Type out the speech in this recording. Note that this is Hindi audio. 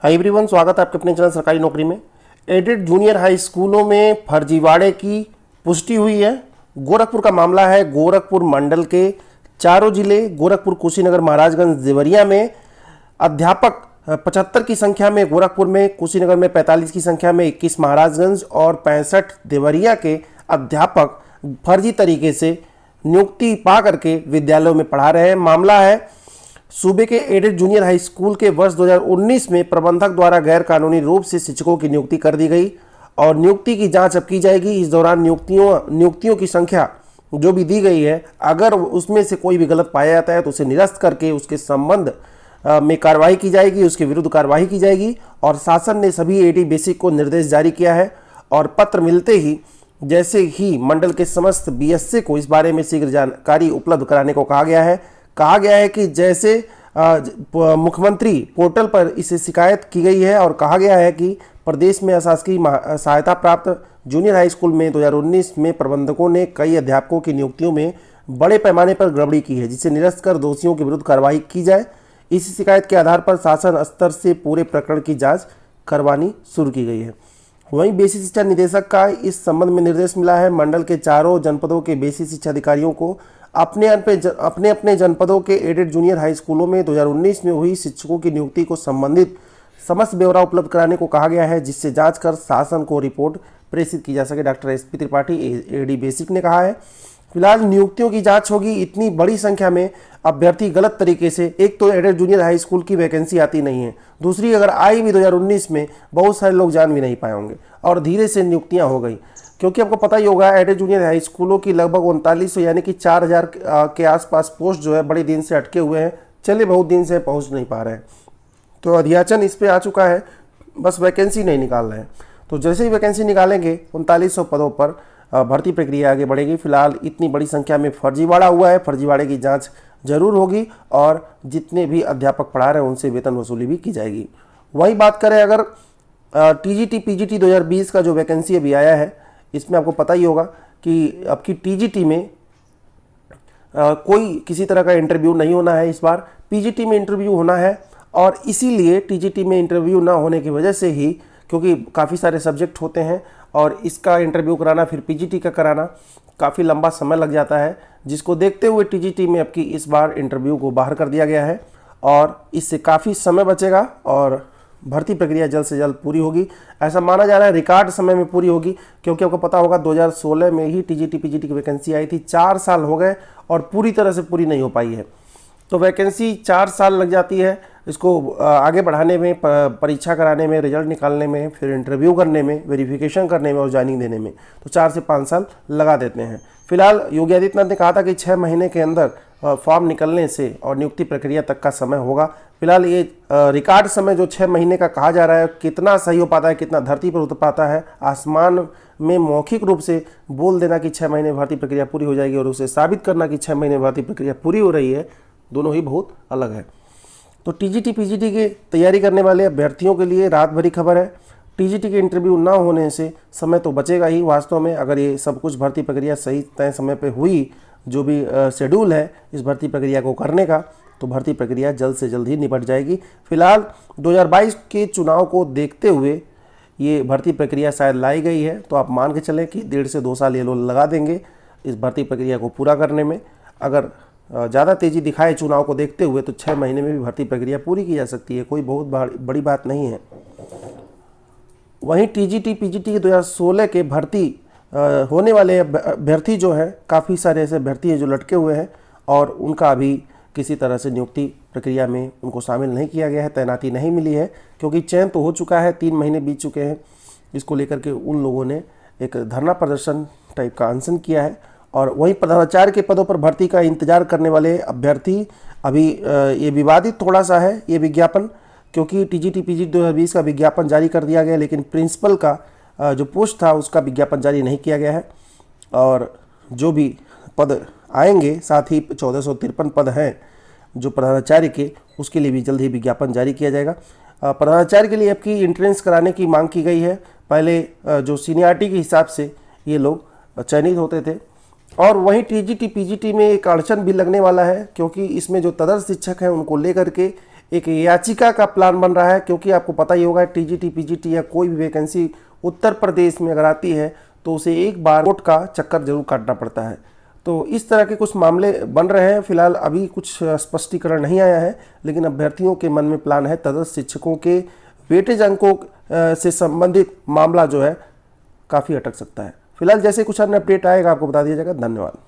हाय एवरीवन, स्वागत है आपके अपने चैनल सरकारी नौकरी में। एडेड जूनियर हाई स्कूलों में फर्जीवाड़े की पुष्टि हुई है। गोरखपुर का मामला है। गोरखपुर मंडल के चारों जिले गोरखपुर, कुशीनगर, महाराजगंज, देवरिया में अध्यापक 75 की संख्या में गोरखपुर में, कुशीनगर में 45 की संख्या में, 21 महाराजगंज और 65 देवरिया के अध्यापक फर्जी तरीके से नियुक्ति पा करके विद्यालयों में पढ़ा रहे हैं। मामला है सूबे के एडेड जूनियर हाई स्कूल के वर्ष 2019 में प्रबंधक द्वारा गैर कानूनी रूप से शिक्षकों की नियुक्ति कर दी गई और नियुक्ति की जांच अब की जाएगी। इस दौरान नियुक्तियों की संख्या जो भी दी गई है, अगर उसमें से कोई भी गलत पाया जाता है तो उसे निरस्त करके उसके संबंध में कार्रवाई की जाएगी, उसके विरुद्ध कार्रवाई की जाएगी। और शासन ने सभी एडी बेसिक को निर्देश जारी किया है और पत्र मिलते ही जैसे ही मंडल के समस्त बीएससी को इस बारे में शीघ्र जानकारी उपलब्ध कराने को कहा गया है। कहा गया है कि जैसे मुख्यमंत्री पोर्टल पर इसे शिकायत की गई है और कहा गया है कि प्रदेश में अशासकीय सहायता प्राप्त जूनियर हाई स्कूल में 2019 में प्रबंधकों ने कई अध्यापकों की नियुक्तियों में बड़े पैमाने पर गड़बड़ी की है, जिसे निरस्त कर दोषियों के विरुद्ध कार्रवाई की जाए। इसी शिकायत के आधार पर शासन स्तर से पूरे प्रकरण की जांच करवानी शुरू की गई है। वहीं बेसिक शिक्षा निदेशक का इस संबंध में निर्देश मिला है। मंडल के चारों जनपदों के बेसिक शिक्षा अधिकारियों को अपने अपने जनपदों के एडेड जूनियर हाई स्कूलों में 2019 में हुई शिक्षकों की नियुक्ति को संबंधित समस्त ब्यौरा उपलब्ध कराने को कहा गया है, जिससे जांच कर शासन को रिपोर्ट प्रेषित की जा सके। Doctor SP Tripathi AD basic ने कहा है फिलहाल नियुक्तियों की जांच होगी। इतनी बड़ी संख्या में अभ्यर्थी गलत तरीके से, एक तो एडेड जूनियर हाई स्कूल की वैकेंसी आती नहीं है, दूसरी अगर आई भी 2019 में बहुत सारे लोग जान भी नहीं पाए होंगे और धीरे से नियुक्तियां हो गई। क्योंकि आपको पता ही होगा एडेड जूनियर हाई स्कूलों की लगभग 3900 यानी कि 4000 के आसपास पोस्ट जो है बड़े दिन से अटके हुए हैं, चले बहुत दिन से पहुंच नहीं पा रहे हैं। तो अध्याचन इस पे आ चुका है, बस वैकेंसी नहीं निकाल रहे हैं। तो जैसे ही वैकेंसी निकालेंगे 3900 पदों पर भर्ती प्रक्रिया आगे बढ़ेगी। फिलहाल इतनी बड़ी संख्या में फर्जीवाड़ा हुआ है, फर्जीवाड़े की जाँच जरूर होगी और जितने भी अध्यापक पढ़ा रहे हैं उनसे वेतन वसूली भी की जाएगी। वही बात करें अगर टीजीटी पीजीटी 2020 का जो वैकेंसी अभी आया है, इसमें आपको पता ही होगा कि आपकी टीजीटी में कोई किसी तरह का इंटरव्यू नहीं होना है। इस बार पीजीटी में इंटरव्यू होना है और इसीलिए टीजीटी में इंटरव्यू ना होने की वजह से ही, क्योंकि काफ़ी सारे सब्जेक्ट होते हैं और इसका इंटरव्यू कराना फिर पीजीटी का कराना काफ़ी लंबा समय लग जाता है, जिसको देखते हुए टीजीटी में अब की इस बार इंटरव्यू को बाहर कर दिया गया है और इससे काफ़ी समय बचेगा और भर्ती प्रक्रिया जल्द से जल्द पूरी होगी। ऐसा माना जा रहा है रिकॉर्ड समय में पूरी होगी, क्योंकि आपको पता होगा 2016 में ही टीजीटी पीजीटी की वैकेंसी आई थी। 4 साल हो गए और पूरी तरह से पूरी नहीं हो पाई है। तो वैकेंसी 4 साल लग जाती है इसको आगे बढ़ाने में, परीक्षा कराने में, रिजल्ट निकालने में, फिर इंटरव्यू करने में, वेरिफिकेशन करने में और ज्वाइनिंग देने में, तो 4 से 5 साल लगा देते हैं। फिलहाल योगी आदित्यनाथ ने कहा था कि 6 महीने के अंदर फॉर्म निकलने से और नियुक्ति प्रक्रिया तक का समय होगा। फिलहाल ये रिकॉर्ड समय जो 6 महीने का कहा जा रहा है, कितना सही हो पाता है, कितना धरती पर उतर पाता है। आसमान में मौखिक रूप से बोल देना कि 6 महीने भर्ती प्रक्रिया पूरी हो जाएगी और उसे साबित करना कि 6 महीने भर्ती प्रक्रिया पूरी हो रही है, दोनों ही बहुत अलग है। तो टीजीटी पीजीटी की तैयारी करने वाले अभ्यर्थियों के लिए रात भरी खबर है। टीजीटी के इंटरव्यू ना होने से समय तो बचेगा ही। वास्तव में अगर ये सब कुछ भर्ती प्रक्रिया सही तय समय पे हुई, जो भी शेड्यूल है इस भर्ती प्रक्रिया को करने का, तो भर्ती प्रक्रिया जल्द से जल्द ही निपट जाएगी। फिलहाल 2022 के चुनाव को देखते हुए ये भर्ती प्रक्रिया शायद लाई गई है, तो आप मान के चलें कि 1.5 से 2 साल ये लोग लगा देंगे इस भर्ती प्रक्रिया को पूरा करने में। अगर ज़्यादा तेज़ी दिखाए चुनाव को देखते हुए तो 6 महीने में भी भर्ती प्रक्रिया पूरी की जा सकती है, कोई बहुत बड़ी बात नहीं है। वहीं टीजीटी पीजीटी के 2016 के भर्ती होने वाले अभ्यर्थी जो हैं, काफ़ी सारे ऐसे अभ्यर्थी हैं जो लटके हुए हैं और उनका अभी किसी तरह से नियुक्ति प्रक्रिया में उनको शामिल नहीं किया गया है, तैनाती नहीं मिली है, क्योंकि चयन तो हो चुका है, 3 महीने बीत चुके हैं। इसको लेकर के उन लोगों ने एक धरना प्रदर्शन टाइप का अनशन किया है। और वहीं प्रधानाचार्य के पदों पर भर्ती का इंतजार करने वाले अभ्यर्थी, अभी ये विवादित थोड़ा सा है ये विज्ञापन, क्योंकि टीजीटी पीजीटी 2020 का विज्ञापन जारी कर दिया गया, लेकिन प्रिंसिपल का जो पोस्ट था उसका विज्ञापन जारी नहीं किया गया है। और जो भी पद आएंगे, साथ ही 1453 पद हैं जो प्रधानाचार्य के, उसके लिए भी जल्द ही विज्ञापन जारी किया जाएगा। प्रधानाचार्य के लिए आपकी एंट्रेंस कराने की मांग की गई है। पहले जो सीनियरिटी के हिसाब से ये लोग चयनित होते थे। और वहीं टीजीटी पीजीटी में एक अड़चन भी लगने वाला है, क्योंकि इसमें जो तदर्थ शिक्षक हैं उनको लेकर के एक याचिका का प्लान बन रहा है, क्योंकि आपको पता ही होगा टीजीटी पीजीटी या कोई भी वैकेंसी उत्तर प्रदेश में अगर आती है तो उसे एक बार कोर्ट का चक्कर जरूर काटना पड़ता है। तो इस तरह के कुछ मामले बन रहे हैं। फिलहाल अभी कुछ स्पष्टीकरण नहीं आया है, लेकिन अभ्यर्थियों के मन में प्लान है। तदर्थ शिक्षकों के वेटेज अंकों से संबंधित मामला जो है काफ़ी अटक सकता है। फिलहाल जैसे कुछ अन्य अपडेट आएगा आपको बता दिया जाएगा। धन्यवाद।